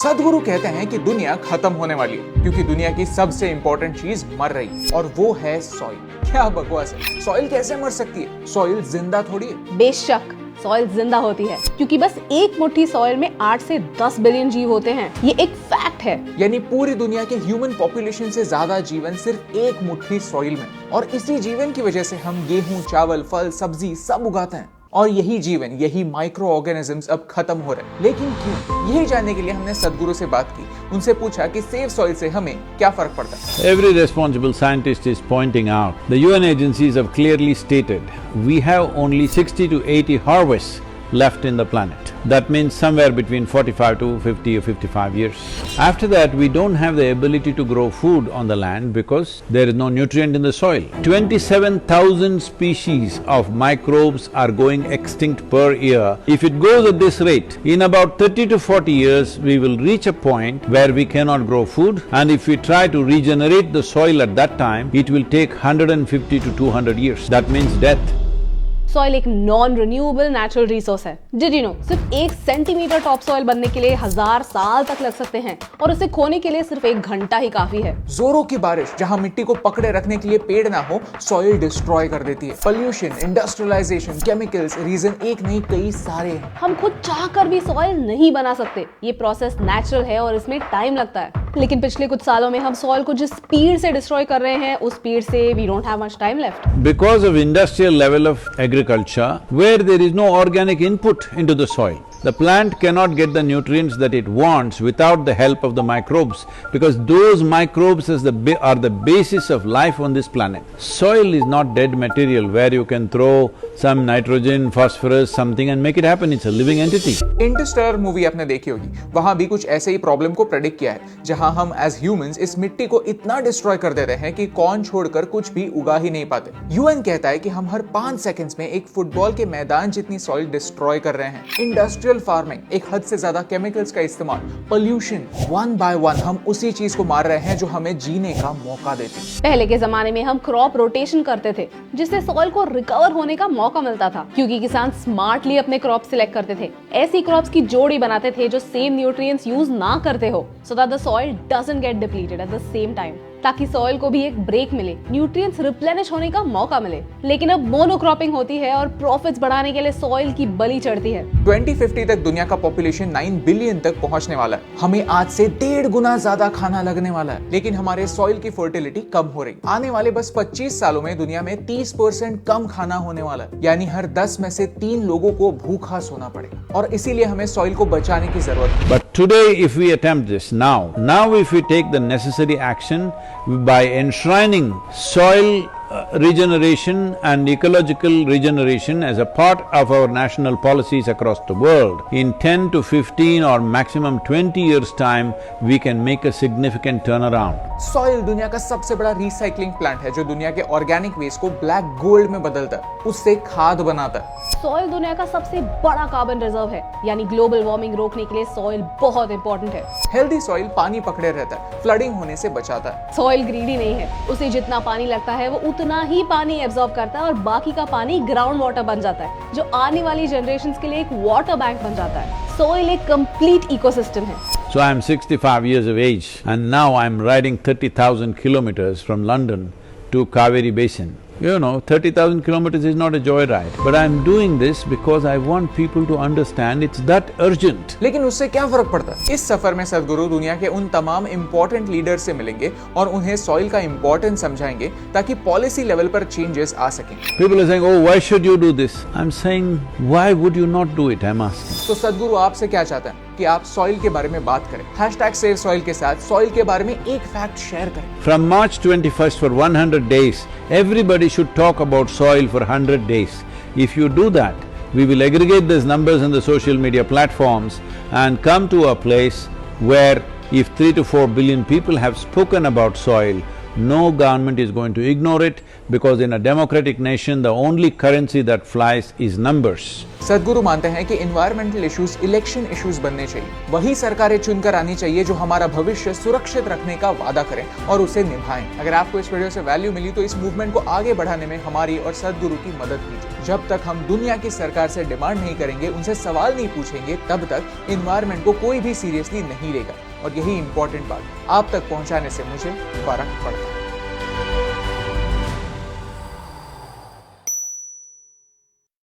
सदगुरु कहते हैं कि दुनिया खत्म होने वाली है क्योंकि दुनिया की सबसे इंपॉर्टेंट चीज मर रही है और वो है सॉइल। क्या बकवास है, सॉइल कैसे मर सकती है? सॉइल जिंदा थोड़ी है। बेशक सॉइल जिंदा होती है क्योंकि बस एक मुट्ठी सॉइल में 8 से 10 बिलियन जीव होते हैं। ये एक फैक्ट है। यानी पूरी दुनिया के ह्यूमन पॉपुलेशन से ज्यादा जीवन सिर्फ एक मुट्ठी सॉइल में, और इसी जीवन की वजह से हम गेहूं, चावल, फल, सब्जी सब उगाते हैं। और यही जीवन, यही माइक्रो ऑर्गेनिजम्स अब खत्म हो रहे हैं। लेकिन क्यों? यही जानने के लिए हमने सदगुरु से बात की। उनसे पूछा कि सेव सॉइल से हमें क्या फर्क पड़ता है। Every responsible scientist is pointing out the UN agencies have clearly stated we have only 60 to 80 harvests left in the planet. That means somewhere between 45 to 50 or 55 years. After that, we don't have the ability to grow food on the land because there is no nutrient in the soil. 27,000 species of microbes are going extinct per year. If it goes at this rate, in about 30 to 40 years, we will reach a point where we cannot grow food, and if we try to regenerate the soil at that time, it will take 150 to 200 years. That means death. Soil एक non renewable natural resource है। Did you know, सिर्फ 1 centimetre top soil बनने के लिए 1000 साल तक लग सकते हैं और उसे खोने के लिए सिर्फ 1 घंटा ही काफी है। जोरों की बारिश जहां मिट्टी को पकड़े रखने के लिए पेड़ ना हो, सॉइल डिस्ट्रॉय कर देती है। पोल्यूशन, इंडस्ट्रियलाइजेशन, केमिकल्स, रीजन एक नहीं कई सारे हैं। हम खुद चाह कर भी सॉइल नहीं बना सकते। ये प्रोसेस नेचुरल है और इसमें टाइम लगता है। लेकिन पिछले कुछ सालों में हम सॉइल को जिस स्पीड से डिस्ट्रॉय कर रहे हैं, उस स्पीड से we don't have much time left. Because of industrial level of agriculture, where there is no organic input into the soil, the plant cannot get the nutrients that it wants without the help of the microbes, because those microbes are the basis of life on this planet. Soil is not dead material where you can throw some nitrogen, phosphorus, something and make it happen. It's a living entity. Interstellar movie आपने देखी होगी, वहां भी कुछ ऐसे ही problem को predict किया है, जहां हम एज ह्यूमंस इस मिट्टी को इतना डिस्ट्रॉय कर देते हैं कि कौन छोड़कर कुछ भी उगा ही नहीं पाते। यूएन कहता है कि हम हर 5 सेकंड्स में एक फुटबॉल के मैदान जितनी सॉइल डिस्ट्रॉय कर रहे हैं। इंडस्ट्रियल फार्मिंग, एक हद से ज्यादा केमिकल्स का इस्तेमाल, पोल्यूशन, वन बाय वन हम उसी चीज को मार रहे हैं जो हमें जीने का मौका देती है। पहले के जमाने में हम क्रॉप रोटेशन करते थे, जिससे सॉइल को रिकवर होने का मौका मिलता था, क्योंकि किसान स्मार्टली अपने क्रॉप सिलेक्ट करते थे। ऐसी क्रॉप्स की जोड़ी बनाते थे जो सेम न्यूट्रिएंट्स यूज ना करते हो, so that the soil doesn't get depleted at the same time, ताकि सॉइल को भी एक ब्रेक मिले, न्यूट्रिएंट्स रिप्लेनिश होने का मौका मिले। लेकिन अब मोनोक्रॉपिंग होती है और प्रॉफिट्स बढ़ाने के लिए सॉइल की बलि चढ़ती है। 2050 तक दुनिया का पॉपुलेशन 9 बिलियन तक पहुंचने वाला है। हमें आज से 1.5 गुना ज्यादा खाना लगने वाला है, लेकिन हमारे सॉइल की फर्टिलिटी कम हो रही। आने वाले बस 25 सालों में दुनिया में 30% कम खाना होने वाला है, यानी हर 10 में से 3 लोगों को भूखा सोना पड़ेगा, और इसीलिए हमें सॉइल को बचाने की जरूरत है। But today if we attempt this now if we take the necessary action by enshrining soil regeneration and ecological regeneration as a part of our national policies across the world, in 10 to 15 or maximum 20 years time, we can make a significant turnaround. Soil दुनिया का सबसे बड़ा recycling plant है जो दुनिया के organic waste को black gold में बदलता है, उससे खाद बनाता है। सॉइल दुनिया का सबसे बड़ा कार्बन रिजर्व है, यानी ग्लोबल वार्मिंग रोकने के लिए सॉइल बहुत इंपॉर्टेंट है। हेल्दी सॉइल पानी पकड़े रहता है, फ्लडिंग होने से बचाता है। सॉइल ग्रीडी नहीं है, उसे जितना पानी लगता है वो उतना ही पानी एब्जॉर्ब करता है और बाकी का पानी ग्राउंड वाटर बन जाता है, जो आने वाली जनरेशंस के लिए एक वाटर बैंक बन जाता है। सॉइल एक कंप्लीट इकोसिस्टम है। So I am 65 years of age and now I am riding 30,000 kilometers from London to Kaveri Basin. You know, 30,000 kilometers is not a joyride, but I am doing this because I want people to understand it's that urgent. लेकिन उससे क्या फर्क पड़ता है? इस सफर में सदगुरु दुनिया के उन तमाम इम्पोर्टेंट लीडर से मिलेंगे और उन्हें सॉइल का इम्पोर्टेंस समझाएंगे ताकि पॉलिसी लेवल पर चेंजेस आ सकें। People are saying, oh, why should you do this? I'm saying, why would you not do it? I'm asking. तो सदगुरु आपसे क्या चाहता है कि आप सॉइल के बारे में बात करें। #SaveSoil के साथ सॉइल के बारे में एक फैक्ट शेयर करें। From March 21st for 100 days, everybody should talk about soil for 100 days. If you do that, we will aggregate these numbers in the social media platforms and come to a place where if 3 to 4 billion people have spoken about soil, no government is going to ignore it, because in a democratic nation, the only currency that flies is numbers. सदगुरु मानते हैं कि environmental issues election issues बनने चाहिए। वही सरकारें चुनकर आनी चाहिए जो हमारा भविष्य सुरक्षित रखने का वादा करें और उसे निभाएं। अगर आपको इस वीडियो से वैल्यू मिली तो इस मूवमेंट को आगे बढ़ाने में हमारी और सदगुरु की मदद कीजिए। जब तक हम दुनिया की सरकार से डिमांड नहीं करेंगे, उनसे सवाल नहीं पूछेंगे, तब तक एनवायरनमेंट को कोई भी सीरियसली नहीं लेगा। और यही इंपॉर्टेंट बात आप तक पहुंचाने से मुझे फर्क पड़ता है।